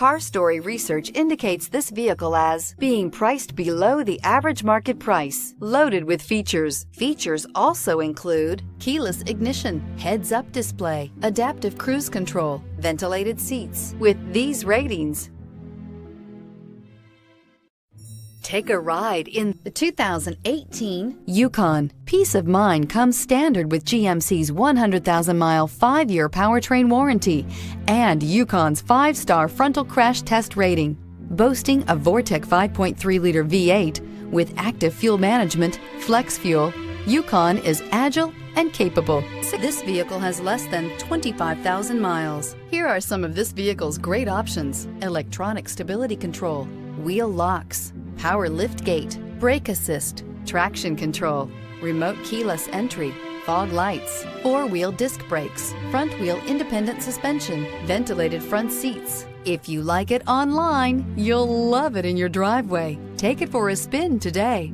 Car Story research indicates this vehicle as being priced below the average market price, loaded with features. Features also include keyless ignition, heads-up display, adaptive cruise control, ventilated seats. With these ratings, take a ride in the 2018 Yukon. Peace of mind comes standard with GMC's 100,000-mile 5-year powertrain warranty and Yukon's 5-star frontal crash test rating. Boasting a Vortec 5.3-liter V8 with active fuel management, flex fuel, Yukon is agile and capable. This vehicle has less than 25,000 miles. Here are some of this vehicle's great options: electronic stability control, wheel locks, power liftgate, brake assist, traction control, remote keyless entry, fog lights, 4-wheel disc brakes, front wheel independent suspension, ventilated front seats. If you like it online, you'll love it in your driveway. Take it for a spin today.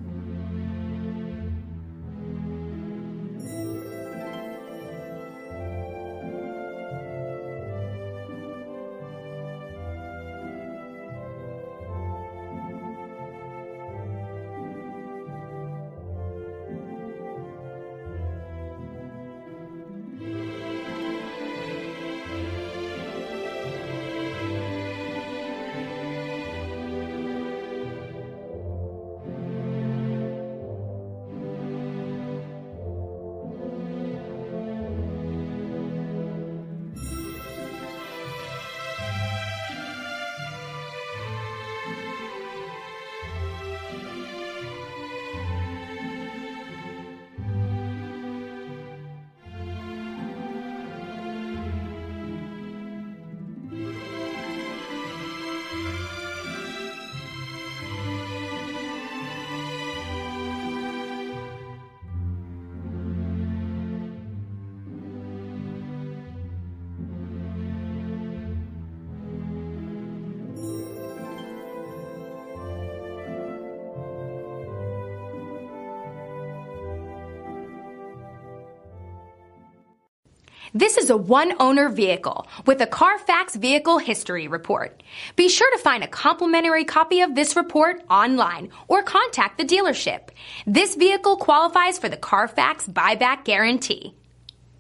This is a one-owner vehicle with a Carfax Vehicle History Report. Be sure to find a complimentary copy of this report online or contact the dealership. This vehicle qualifies for the Carfax Buyback Guarantee.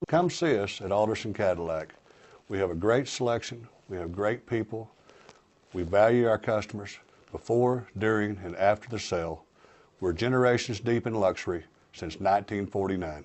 Come see us at Alderson Cadillac. We have a great selection. We have great people. We value our customers before, during, and after the sale. We're generations deep in luxury since 1949.